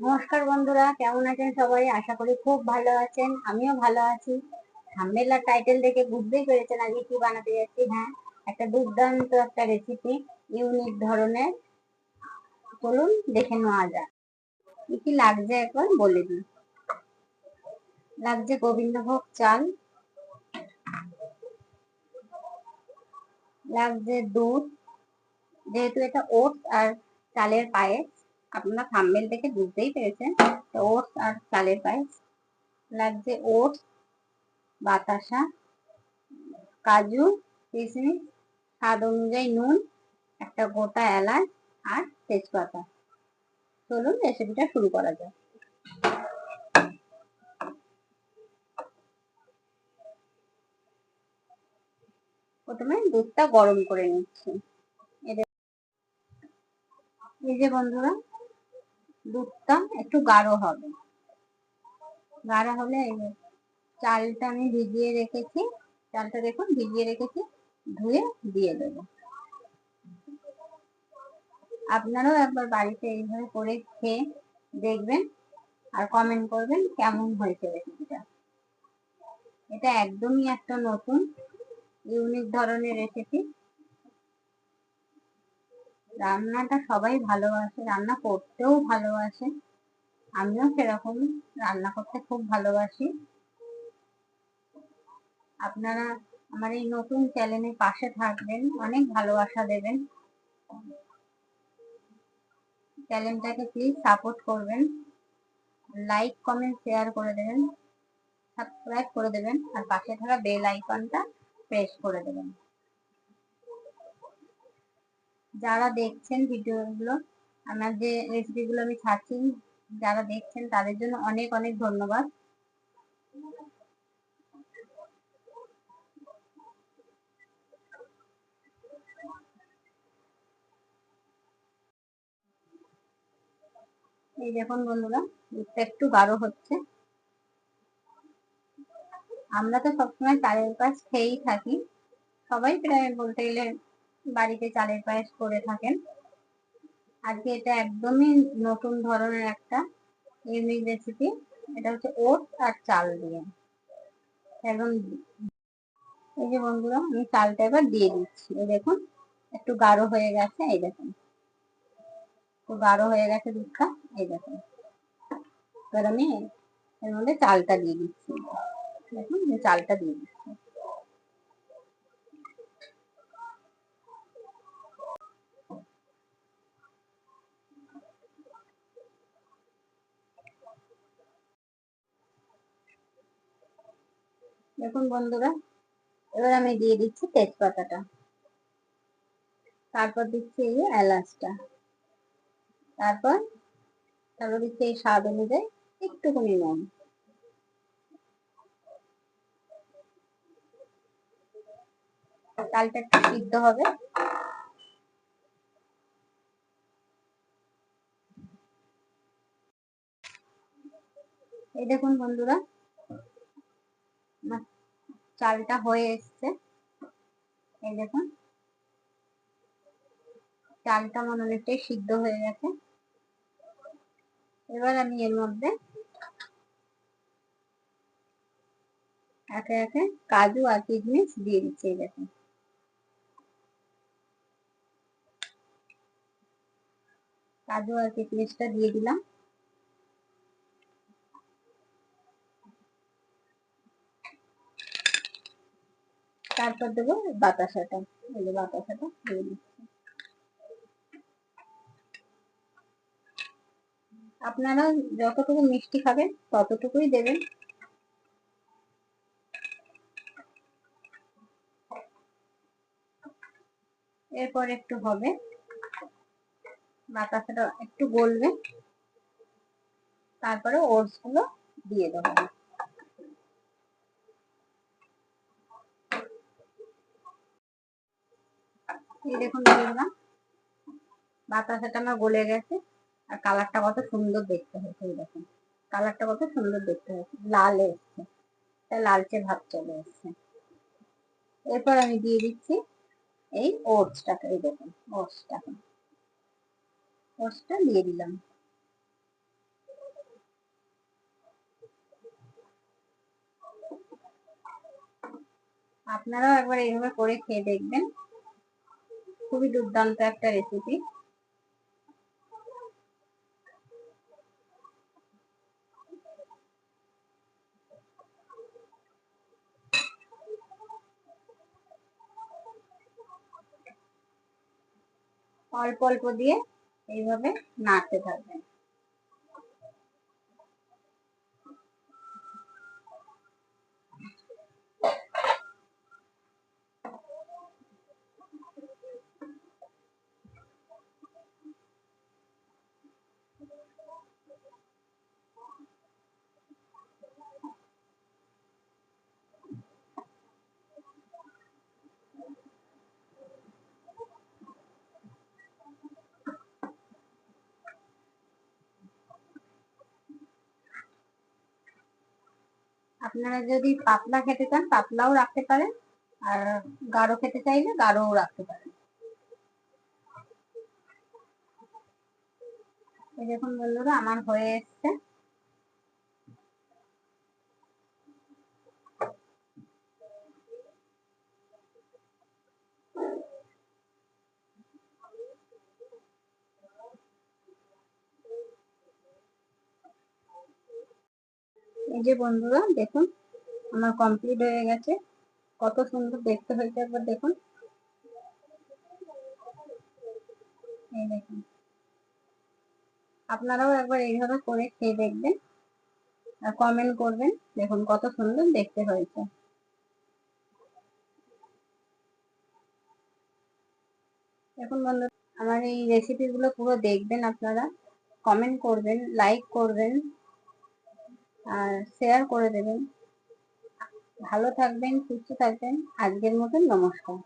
নমস্কার বন্ধুরা, কেমন আছেন সবাই? আশা করি খুব ভালো আছেন। আমিও ভালো আছি। থাম্বনেল আর টাইটেল দেখে বুঝতেই পেরেছেন আজকে কি বানাতে যাচ্ছি। হ্যাঁ, একটা দুর্দান্ত একটা রেসিপি, ইউনিক ধরনের। চলুন দেখে নেওয়া যাক। কি কি লাগছে একবার বলে দিই। লাগছে গোবিন্দভোগ চাল, লাগছে দুধ, যেহেতু এটা ওটস আর চালের পায়েস, আপনারা থাম্বনেল দেখে বুঝতেই পেরেছেন, ওটস আর চালের পায়েস। লাগছে ওটস, বাতাসা, কাজু, কিশমিশ, স্বাদ অনুযায়ী নুন, একটা গোটা এলাচ আর তেজপাতা। চলুন রেসিপিটা শুরু করা যাক। প্রথমে দুধটা গরম করে নিচ্ছি। এই যে বন্ধুরা, দুধটা একটু গাঢ় হবে। গাঢ় হলে এই যে চালটা আমি ভিজিয়ে রেখেছি, চালটা দেখুন ভিজিয়ে রেখেছি, ধুয়ে দিয়ে দেবো। আপনারাও একবার বাড়িতে এইভাবে করে খেয়ে দেখবেন আর কমেন্ট করবেন কেমন হয়েছে রেসিপিটা। এটা একদমই একটা নতুন ইউনিক ধরনের রেসিপি। রান্নাটা সবাই ভালোবাসে, রান্না করতেও ভালোবাসে। আমিও সেরকম রান্না করতে খুব ভালোবাসি। আপনারা আমার এই নতুন চ্যানেলের পাশে থাকবেন, অনেক ভালোবাসা দেবেন। চ্যানেলটাকে প্লিজ সাপোর্ট করবেন, লাইক কমেন্ট শেয়ার করে দেবেন, সাবস্ক্রাইব করে দেবেন আর পাশে থাকা বেল আইকনটা প্রেস করে দেবেন। যারা দেখছেন ভিডিওগুলো, আমার যে রেসিপিগুলো আমি ছাড়ছি, যারা দেখছেন তাদের জন্য অনেক অনেক ধন্যবাদ। এই দেখুন বন্ধুরা, দুধটা একটু গাঢ় হচ্ছে। আমরা তো সবসময় চালের পায়েস খেয়েই থাকি, সবাই প্রায় বলতে গেলে বাড়িতে চালের পায়েস করে থাকেন। আজকে এটা একদমই নতুন ধরনের একটা ইউনিক রেসিপি। এটা হচ্ছে ওটস আর চাল দিয়ে একদম। এই যে বন্ধুরা, আমি চালটা এবার দিয়ে দিচ্ছি। এই দেখুন একটু গাঢ় হয়ে গেছে। এই দেখুন একটু গাঢ় হয়ে গেছে দুধটা। এই দেখুন, এবার আমি এর মধ্যে চালটা দিয়ে দিচ্ছি। দেখুন আমি চালটা দিয়ে দিচ্ছি। দেখুন বন্ধুরা, এবার আমি দিয়ে দিচ্ছি তেজপাতাটা, তারপর দিচ্ছি এই এলাচটা, তারপর তারপর দিচ্ছি এই স্বাদ অনুযায়ী একটুখানি নুন। চালটা একটু সিদ্ধ হবে। এই দেখুন বন্ধুরা, চালটা হয়ে এসছে। এই দেখুন চালটা আমার অনেকটাই সিদ্ধ হয়ে গেছে। এবার আমি এর মধ্যে একে একে কাজু আর কিশমিশ দিয়ে দিচ্ছি। এই দেখুন কাজু আর কিশমিশটা দিয়ে দিলাম। তারপর দেবো বাতাসাটা। এই যে বাতাসাটা দিয়ে দিচ্ছি। আপনারা যতটুকু মিষ্টি খাবেন ততটুকুই দেবেন। এরপর একটু হবে, বাতাসাটা একটু গলবে, তারপরে ওটস গুলো দিয়ে দেবো। এই দেখুন বন্ধুরা, বাতাসাটা আমার গলে গেছে আর কালারটা কত সুন্দর দেখতে হয়েছে। এই দেখুন কালারটা কত সুন্দর দেখতে হয়েছে, লাল এসছে, লালচে ভাব চলে এসছে। এরপর আমি দিয়ে দিচ্ছি এই ওটসটাকে। এই দেখুন ওটসটা দিয়ে দিলাম। আপনারাও একবার এইভাবে করে খেয়ে দেখবেন, খুবই দুর্দান্ত একটা রেসিপি। অল্প অল্প দিয়ে এইভাবে নাড়তে থাকবেন। আপনারা যদি পাতলা খেতে চান পাতলাও রাখতে পারেন, আর গাঢ় খেতে চাইলে গাঢ়ও রাখতে পারেন। এই দেখুন বন্ধুরা, আমার হয়ে এসছে। এই যে বন্ধুরা দেখুন, আমার কমপ্লিট হয়ে গেছে। কত সুন্দর দেখতে হয়েছে একবার দেখুন। এই দেখুন, আপনারাও একবার এইভাবে করে খেয়ে দেখবেন আর কমেন্ট করবেন। দেখুন কত সুন্দর দেখতে হয়েছে। দেখুন বন্ধু, আমার এই রেসিপি গুলো পুরো দেখবেন আপনারা, কমেন্ট করবেন, লাইক করবেন আর শেয়ার করে দেবেন। ভালো থাকবেন, সুস্থ থাকবেন। আজকের মতন নমস্কার।